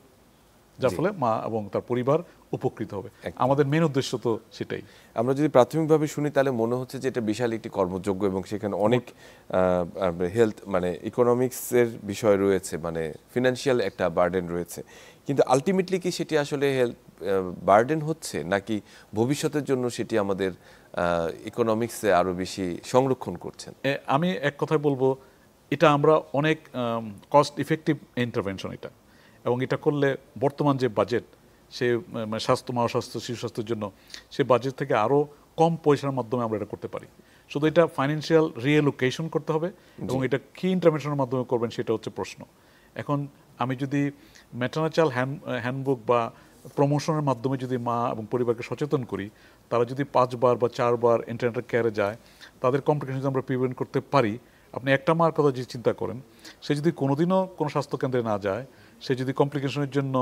যার ফলে মা এবং তার পরিবার উপকৃত হবে। আমাদের মেন উদ্দেশ্য তো সেটাই। আমরা যদি প্রাথমিকভাবে শুনি তাহলে মনে হচ্ছে যে এটা বিশাল একটি কর্মযোগ্য এবং সেখানে অনেক হেলথ মানে ইকোনমিক্সের বিষয় রয়েছে, মানে ফিনান্সিয়াল একটা বার্ডেন রয়েছে, কিন্তু আলটিমেটলি কি সেটি আসলে হেলথ বার্ডেন হচ্ছে, নাকি ভবিষ্যতের জন্য সেটি আমাদের ইকোনমিক্সে আরো বেশি সংরক্ষণ করছেন? আমি এক কথায় বলবো, এটা আমরা অনেক কস্ট ইফেক্টিভ ইন্টারভেনশন এটা, এবং এটা করলে বর্তমান যে বাজেট, সে স্বাস্থ্য মা স্বাস্থ্য শিশু স্বাস্থ্যের জন্য, সে বাজেট থেকে আরও কম পয়সার মাধ্যমে আমরা এটা করতে পারি। শুধু এটা ফাইন্যান্সিয়াল রিএলোকেশন করতে হবে, এবং এটা কি ইন্টারভেনশনের মাধ্যমে করবেন সেটা হচ্ছে প্রশ্ন। এখন আমি যদি ম্যাটারনাল হ্যান্ডবুক বা প্রমোশনের মাধ্যমে যদি মা এবং পরিবারকে সচেতন করি, তারা যদি 5 বার বা 4 বার ইন্টারনেট কেয়ারে যায়, তাদের কমপ্লিকেশন যদি আমরা প্রিভেন্ট করতে পারি। আপনি একটা মার কথা যদি চিন্তা করেন, সে যদি কোনোদিনও কোনো স্বাস্থ্যকেন্দ্রে না যায়, সে যদি কমপ্লিকেশনের জন্য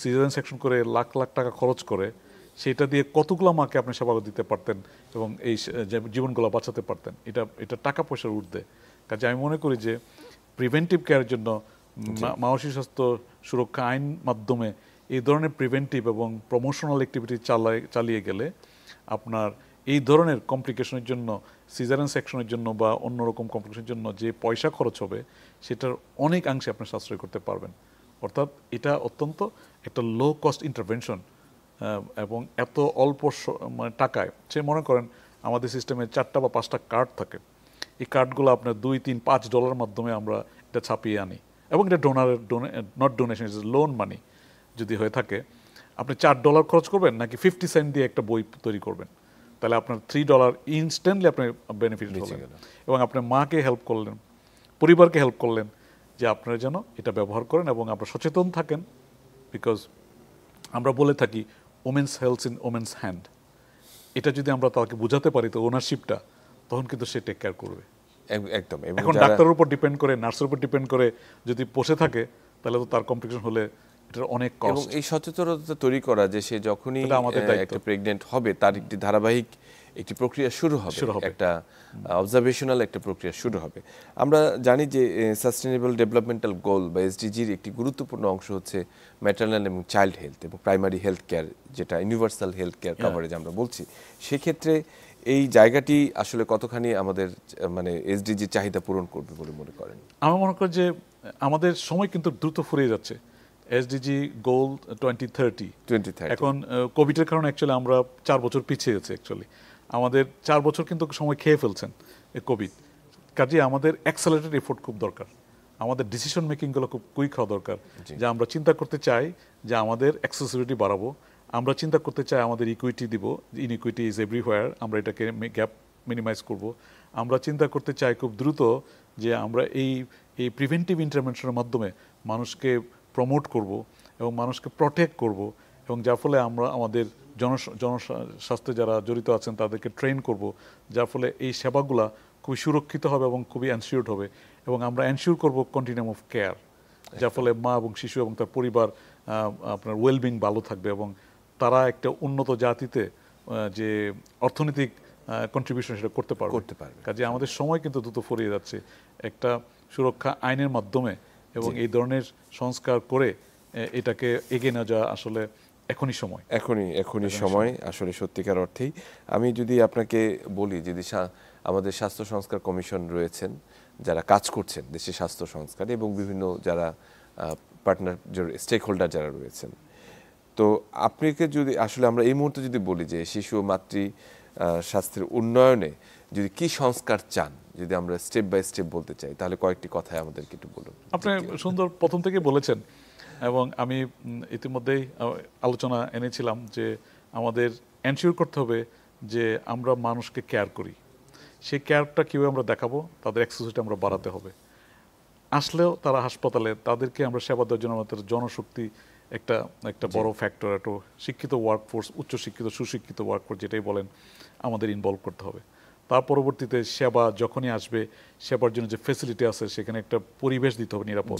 সিজারিয়ান সেকশন করে লাখ লাখ টাকা খরচ করে, সেটা দিয়ে কতগুলো মাকে আপনি সেবা দিতে পারতেন এবং এই জীবনগুলো বাঁচাতে পারতেন। এটা টাকা পয়সার ঊর্ধ্বে। কাজে আমি মনে করি যে প্রিভেন্টিভ কেয়ারের জন্য মা ও শিশু স্বাস্থ্য সুরক্ষা আইন মাধ্যমে এই ধরনের প্রিভেন্টিভ এবং প্রমোশনাল অ্যাক্টিভিটি চালিয়ে গেলে আপনার এই ধরনের কমপ্লিকেশনের জন্য, সিজারিয়ান সেকশনের জন্য বা অন্যরকম কমপ্লিকেশনের জন্য যে পয়সা খরচ হবে সেটার অনেকাংশে আপনি সাশ্রয় করতে পারবেন। অর্থাৎ এটা অত্যন্ত একটা লো কস্ট ইন্টারভেনশন এবং এত অল্প মানে টাকায়। সে মনে করেন আমাদের সিস্টেমে 4টা বা 5টা কার্ড থাকে, এই কার্ডগুলো আপনার $2, $3, $5 মাধ্যমে আমরা এটা ছাপিয়ে আনি, এবং এটা নট ডোনেশন, লোন মানি যদি হয়ে থাকে। আপনি $4 খরচ করবেন নাকি 50 সেন্ট দিয়ে একটা বই তৈরি করবেন, তাহলে আপনার $3 ইনস্ট্যান্টলি আপনি বেনিফিট হলেন, এবং আপনার মাকে হেল্প করলেন, পরিবারকে হেল্প করলেন যে আপনারা যেন এটা ব্যবহার করেন এবং আপনারা সচেতন থাকেন। বিকজ আমরা বলে থাকি women's health in women's hand, এটা যদি আমরা তাকে বোঝাতে পারি তো ওনারশিপটা, তখন কিন্তু সে টেক কেয়ার করবে। একদম। এখন ডাক্তারের উপর ডিপেন্ড করে, নার্সের উপর ডিপেন্ড করে যদি বসে থাকে তাহলে তো তার কমপ্লিকেশন হলে এটার অনেক কষ্ট। এবং এই সচেতনতা তৈরি করা যে সে যখনই একটা প্রেগনেন্ট হবে তার একটি ধারাবাহিক একটি প্রক্রিয়া শুরু হবে, একটা অবজারভেশনাল একটা প্রক্রিয়া শুরু হবে। আমরা জানি যে সাস্টেনেবল ডেভেলপমেন্টাল গোল বা এসডিজির একটি গুরুত্বপূর্ণ অংশ হচ্ছে ম্যাটারনাল এবং চাইল্ড হেলথ এবং প্রাইমারি হেলথ কেয়ার, যেটা ইউনিভার্সাল হেলথ কেয়ার কভারেজ আমরা বলছি। সেক্ষেত্রে এই জায়গাটি আসলে কতখানি আমাদের মানে এসডিজির চাহিদা পূরণ করবে বলে মনে করেন? আমার মনে করি যে আমাদের সময় কিন্তু দ্রুত ফুরিয়ে যাচ্ছে। এসডিজি গোল 2030 এখন কোভিডের কারণে অ্যাকচুয়ালি আমরা 4 বছর পিছিয়ে গেছি। অ্যাকচুয়ালি আমাদের 4 বছর কিন্তু সময় খেয়ে ফেলছেন কোভিড। কাজে আমাদের অ্যাক্সেলারেটেড এফোর্ট খুব দরকার, আমাদের ডিসিশন মেকিংগুলো খুব কুইক হওয়া দরকার। যে আমরা চিন্তা করতে চাই যে আমাদের অ্যাক্সেসিবিলিটি বাড়াবো, আমরা চিন্তা করতে চাই আমাদের ইকুইটি দিব, ইনইকুইটি ইজ এভরিহোয়ার, আমরা এটাকে গ্যাপ মিনিমাইজ করব। আমরা চিন্তা করতে চাই খুব দ্রুত যে আমরা এই প্রিভেন্টিভ ইন্টারভেনশনের মাধ্যমে মানুষকে প্রমোট করব এবং মানুষকে প্রটেক্ট করব, এবং যার ফলে আমরা আমাদের জনস্বাস্থ্যে যারা জড়িত আছেন তাদেরকে ট্রেন করব, যার ফলে এই সেবাগুলা খুবই সুরক্ষিত হবে এবং খুবই এনশিওর্ড হবে, এবং আমরা এনশিওর করব কন্টিনিউম অফ কেয়ার, যার ফলে মা এবং শিশু এবং তার পরিবার আপনার ওয়েলবিং ভালো থাকবে এবং তারা একটা উন্নত জাতিতে যে অর্থনৈতিক কন্ট্রিবিউশন সেটা করতে পারবে। কাজে আমাদের সময় কিন্তু দ্রুত ফুরিয়ে যাচ্ছে। একটা সুরক্ষা আইনের মাধ্যমে এবং এই ধরনের সংস্কার করে এটাকে এগিয়ে নেওয়া যাওয়া আসলে এখনই সময় আসলে সত্যিকার অর্থেই। আমি যদি আপনাকে বলি, যদি আমাদের স্বাস্থ্য সংস্কার কমিশন রয়েছেন যারা কাজ করছেন দেশের স্বাস্থ্য সংস্কার, এবং বিভিন্ন যারা পার্টনার স্টেক হোল্ডার যারা রয়েছেন, তো আপনাকে যদি আসলে আমরা এই মুহূর্তে যদি বলি যে শিশু ও মাতৃ স্বাস্থ্যের উন্নয়নে যদি কি সংস্কার চান, যদি আমরা স্টেপ বাই স্টেপ বলতে চাই, তাহলে কয়েকটি কথায় আমাদেরকে একটু বলুন। আপনি সুন্দর প্রথম থেকে বলেছেন, এবং আমি ইতিমধ্যেই আলোচনা এনেছিলাম যে আমাদের এনশিওর করতে হবে যে আমরা মানুষকে কেয়ার করি। সেই কেয়ারটা কীভাবে আমরা দেখাবো, তাদের অ্যাক্সেসিবিলিটি আমরা বাড়াতে হবে। আসলেও তারা হাসপাতালে, তাদেরকে আমরা সেবা দেওয়ার জন্য আমাদের জনশক্তি একটা বড় ফ্যাক্টর, একটা শিক্ষিত ওয়ার্কফোর্স, উচ্চশিক্ষিত সুশিক্ষিত ওয়ার্কফোর্স যেটাই বলেন, আমাদের ইনভলভ করতে হবে। তার পরবর্তীতে সেবা যখনই আসবে, সেবার জন্য যে ফেসিলিটি আছে সেখানে একটা পরিবেশ দিতে হবে নিরাপদ,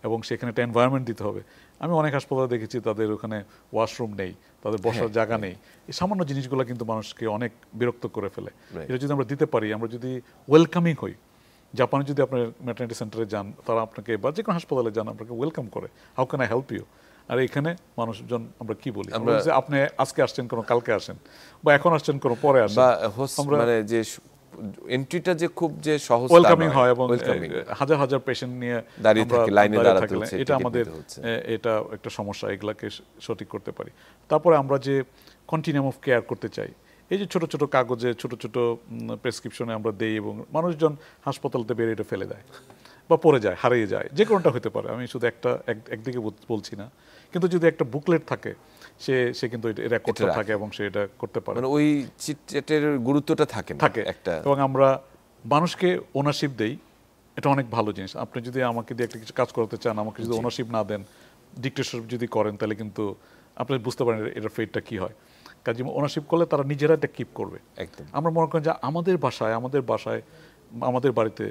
এবং সেখানে একটা এনভায়রনমেন্ট দিতে হবে। আমি অনেক হাসপাতালে দেখেছি তাদের ওখানে ওয়াশরুম নেই, তাদের বসার জায়গা নেই। এই সামান্য জিনিসগুলো কিন্তু মানুষকে অনেক বিরক্ত করে ফেলে। এটা যদি আমরা দিতে পারি, আমরা যদি ওয়েলকামিং হই, জাপানে যদি আপনার ম্যাটারনিটি সেন্টারে যান, তারা আপনাকে, বা যে কোনো হাসপাতালে যান, আপনাকে ওয়েলকাম করে, how can I help you. আর এখানে মানুষজন আমরা কি বলি, আপনি আজকে আসছেন কোনো, কালকে আসেন, বা এখন আসছেন কোনো, পরে আসেন, মানে যে এন্ট্রিটা যে খুব যে সহজ ওয়েলকামিং হয়, এবং হাজার হাজার পেশেন্ট নিয়ে দাঁড়িয়ে থাকে, লাইনে দাঁড়াতে হচ্ছে, এটা আমাদের এটা একটা সমস্যা। এগুলাকে সঠিক করতে পারি। তারপরে আমরা যে কন্টিনিউম অফ কেয়ার করতে চাই, এই যে ছোট ছোট কাগজে ছোট ছোট প্রেসক্রিপশনে আমরা দেই, এবং মানুষজন হাসপাতালতে বেরিয়ে এটা ফেলে দেয় বা পড়ে যায়, হারিয়ে যায়, যে কোনোটা হতে পারে। আমি শুধু একদিকে বলছি না, কিন্তু যদি একটা বুকলেট থাকে, সে কিন্তু রেকর্ডটা থাকে এবং সে এটা করতে পারে, মানে ওই চিটের গুরুত্বটা থাকে একটা। এবং আমরা মানুষকে ওনারশিপ দেই, এটা অনেক ভালো জিনিস। আপনি যদি আমাকে দিয়ে একটা কিছু কাজ করতে চান, আমাকে যদি ওনারশিপ না দেন, ডিক্টেটরশিপ যদি করেন, তাহলে কিন্তু আপনি বুঝতে পারেন এটার ফেটটা কি হয়। কাজে ওনারশিপ করলে তারা নিজেরা এটা কিপ করবে। আমরা মনে করেন যে আমাদের বাসায় আমাদের বাড়িতে,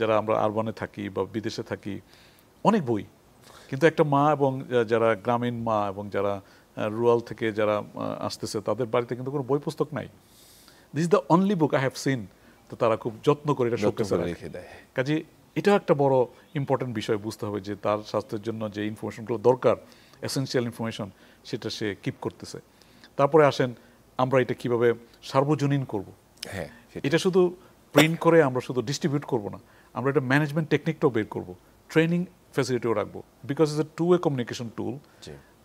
যারা আমরা আরবানে থাকি বা বিদেশে থাকি, অনেক বই, কিন্তু একটা মা এবং যারা গ্রামীণ মা এবং যারা রুরাল থেকে যারা আসতেছে, তাদের বাড়িতে কিন্তু কোনো বই পুস্তক নাই। This is the only book I have seen. তো তারা খুব যত্ন করে এটা শোকেসে রেখে দেয়। কাজে এটাও একটা বড় ইম্পর্টেন্ট বিষয় বুঝতে হবে, যে তার স্বাস্থ্যের জন্য যে ইনফরমেশনগুলো দরকার, এসেনশিয়াল ইনফরমেশন, সেটা সে কিপ করতেছে। তারপরে আসেন আমরা এটা কিভাবে সার্বজনীন করব। হ্যাঁ, এটা শুধু প্রিন্ট করে আমরা শুধু ডিস্ট্রিবিউট করব না, আমরা এটা ম্যানেজমেন্ট টেকনিকটাও বের করব, ট্রেনিং ফ্যাসিলিটিও রাখবো, because it's a two way communication tool.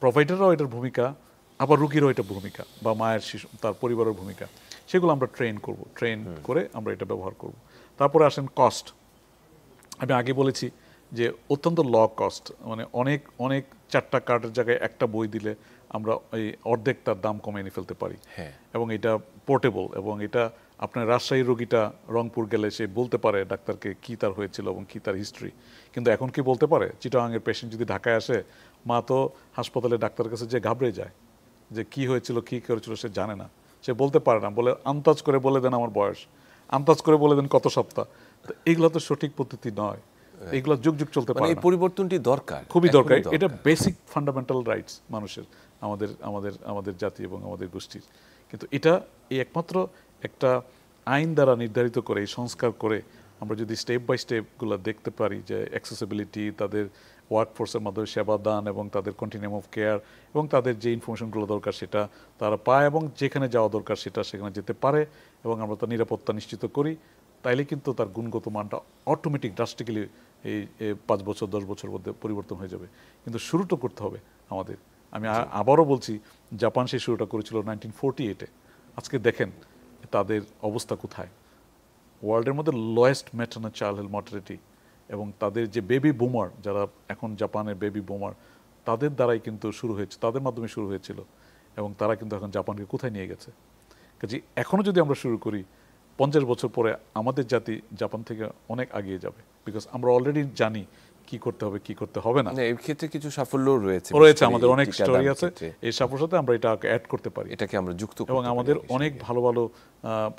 প্রোভাইডাররাও এটার ভূমিকা, আবার রুগীরও এটা ভূমিকা, বা মায়ের শিশু তার পরিবারের ভূমিকা, সেগুলো আমরা ট্রেন করব, ট্রেন করে আমরা এটা ব্যবহার করব। তারপরে আসেন কস্ট। আমি আগে বলেছি যে অত্যন্ত ল কস্ট, মানে অনেক অনেক 4টা কার্ডের জায়গায় একটা বই দিলে আমরা এই অর্ধেক তার দাম কমিয়ে নিয়ে ফেলতে পারি। এবং এটা পোর্টেবল, এবং এটা আপনার রাজশাহীর রোগীটা রংপুর গেলে সে বলতে পারে ডাক্তারকে কি তার হয়েছিল এবং কি তার হিস্ট্রি। কিন্তু এখন কি বলতে পারে? চিটাগাংয়ের পেশেন্ট যদি ঢাকায় আসে, মা তো হাসপাতালে ডাক্তারের কাছে যে ঘাবড়ে যায় যে কি হয়েছিল কি করেছিল সে জানে না, সে বলতে পারে না, বলে আন্দাজ করে বলে দেন আমার বয়স, আন্দাজ করে বলে দেন কত সপ্তাহ। তো এগুলো তো সঠিক পদ্ধতি নয়, এগুলো যুগ যুগ চলতে পারে। এই পরিবর্তনটি দরকার, খুবই দরকার। এটা বেসিক ফান্ডামেন্টাল রাইটস মানুষের, আমাদের আমাদের আমাদের জাতি এবং আমাদের গোষ্ঠীর। কিন্তু এটা এই একমাত্র একটা আইন দ্বারা নির্ধারিত করে, এই সংস্কার করে আমরা যদি স্টেপ বাই স্টেপগুলো দেখতে পারি, যে অ্যাক্সেসিবিলিটি, তাদের ওয়ার্কফোর্সের মাধ্যমে সেবা দান এবং তাদের কন্টিনিউম অফ কেয়ার, এবং তাদের যে ইনফরমেশনগুলো দরকার সেটা তারা পায়, এবং যেখানে যাওয়া দরকার সেটা সেখানে যেতে পারে, এবং আমরা তার নিরাপত্তা নিশ্চিত করি, তাইলে কিন্তু তার গুণগত মানটা অটোমেটিক ড্রাস্টিক্যালি এই 5 বছর 10 বছর মধ্যে পরিবর্তন হয়ে যাবে। কিন্তু শুরুটা করতে হবে আমাদের। আমি আবারও বলছি, জাপান সেই শুরুটা করেছিল 1948-এ। আজকে দেখেন তাদের অবস্থা কোথায়। ওয়ার্ল্ডের মধ্যে লোয়েস্ট ম্যাটারনাল চাইল্ডহুড মর্টালিটি, এবং তাদের যে বেবি বুমার, যারা এখন জাপানের বেবি বুমার, তাদের দ্বারাই কিন্তু শুরু হয়েছে, তাদের মাধ্যমে শুরু হয়েছিল, এবং তারা কিন্তু এখন জাপানকে কোথায় নিয়ে গেছে। কাজে এখনও যদি আমরা শুরু করি, 50 বছর পরে আমাদের জাতি জাপান থেকে অনেক এগিয়ে যাবে, বিকজ আমরা অলরেডি জানি কি করতে হবে কি করতে হবে না। এই ক্ষেত্রে কিছু সাফল্য রয়েছে, আমাদের অনেক স্টোরি আছে, এই সাফল্যের সাথে আমরা এটা অ্যাড করতে পারি, এটাকে আমরা যুক্ত করতে এবং পারি। আমাদের অনেক ভালো ভালো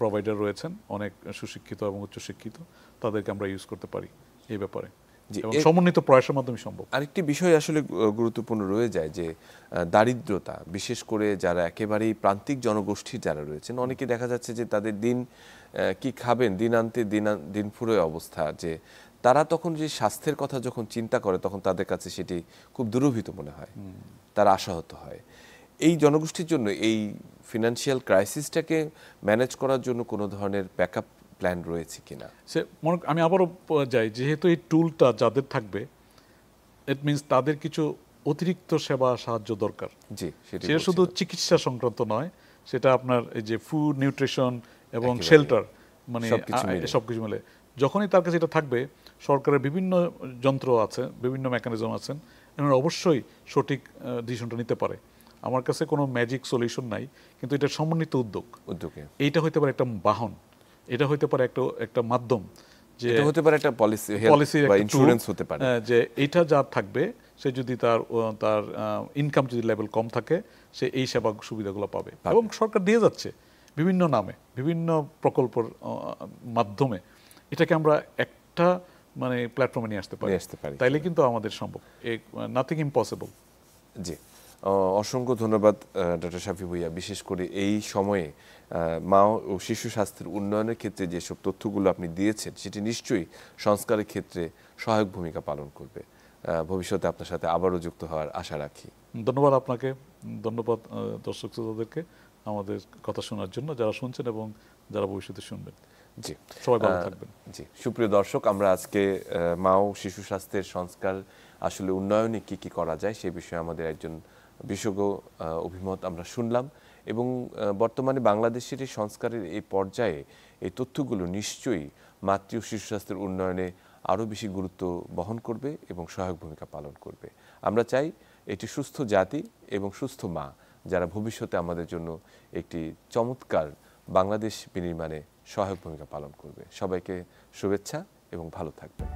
প্রোভাইডার রয়েছেন, অনেক সুশিক্ষিত এবং উচ্চশিক্ষিত, তাদেরকে আমরা ইউজ করতে পারি এই ব্যাপারে, এবং সমন্বিত প্রয়াসের মাধ্যমে সম্ভব। আরেকটি বিষয় আসলে গুরুত্বপূর্ণ রয়ে যায়, যে দারিদ্রতা, বিশেষ করে যারা একেবারেই প্রান্তিক জনগোষ্ঠীর যারা রয়েছেন, অনেকে দেখা যাচ্ছে যে তাদের দিন কি খাবেন, দিন আনতে দিন ফুরোয় অবস্থা, যে তারা তখন যে স্বাস্থ্যের কথা যখন চিন্তা করে, তখন তাদের কাছে সেটি খুব দুরূহিত মনে হয়, তারা আশাহত হয়। এই জনগোষ্ঠীর জন্য এই ফিনান্সিয়াল ক্রাইসিসটাকে ম্যানেজ করার জন্য কোনো ধরনের ব্যাকআপ প্ল্যান রয়েছে কিনা? আমি আবারও যাই, যেহেতু এই টুলটা যাদের থাকবে, ইট মিনস তাদের কিছু অতিরিক্ত সেবা সাহায্য দরকার। সেটা শুধু চিকিৎসা সংক্রান্ত নয়, সেটা আপনার এই যে ফুড, নিউট্রিশন এবং শেল্টার, মানে সবকিছু মিলে যখনই তার কাছে এটা থাকবে, সরকারের বিভিন্ন যন্ত্র আছে, বিভিন্ন মেকানিজম আছেন, এনারা অবশ্যই সঠিক ডিসিশনটা নিতে পারে। আমার কাছে কোনো ম্যাজিক সলিউশন নাই, কিন্তু এটা সমন্বিত উদ্যোগে এইটা হইতে পারে একটা বাহন, এটা হইতে পারে একটা মাধ্যম, যে এটা হতে পারে একটা পলিসি বা ইন্স্যুরেন্স হতে পারে, যে এইটা যার থাকবে, সে যদি তার ইনকাম যদি লেভেল কম থাকে, সে এই সেবা সুবিধাগুলো পাবে। এবং সরকার দিয়ে যাচ্ছে বিভিন্ন নামে, বিভিন্ন প্রকল্পের মাধ্যমে, এটাকে আমরা একটা মানে প্ল্যাটফর্মে নিয়ে আসতে পারি, তাইলে কিন্তু আমাদের সম্ভব, নাথিং ইম্পসিবল। জি, অসংখ্য ধন্যবাদ ডক্টর শাফি ভুঁইয়া। বিশেষ করে এই সময়ে মা ও শিশু স্বাস্থ্যের উন্নয়নের ক্ষেত্রে যেসব তথ্যগুলো আপনি দিয়েছেন, সেটি নিশ্চয়ই সংস্কারের ক্ষেত্রে সহায়ক ভূমিকা পালন করবে। ভবিষ্যতে আপনার সাথে আবারও যুক্ত হওয়ার আশা রাখি। ধন্যবাদ আপনাকে, ধন্যবাদ দর্শক শ্রোতাদেরকে আমাদের কথা শোনার জন্য, যারা শুনছেন এবং যারা ভবিষ্যতে শুনবেন। জি, সবাই ভালো থাকবেন। জি, সুপ্রিয় দর্শক, আমরা আজকে মা ও শিশু স্বাস্থ্যের সংস্কার আসলে উন্নয়নে কি কি করা যায় সে বিষয়ে আমাদের একজন বিশেষজ্ঞ অভিমত আমরা শুনলাম, এবং বর্তমানে বাংলাদেশের এই সংস্কারের এই পর্যায়ে এই তথ্যগুলো নিশ্চয়ই মাতৃ ও শিশু স্বাস্থ্যের উন্নয়নে আরও বেশি গুরুত্ব বহন করবে এবং সহায়ক ভূমিকা পালন করবে। আমরা চাই এটি সুস্থ জাতি এবং সুস্থ মা, যারা ভবিষ্যতে আমাদের জন্য একটি চমৎকার বাংলাদেশ বিনির্মাণে সহায়ক ভূমিকা পালন করবে। সবাইকে শুভেচ্ছা এবং ভালো থাকবেন।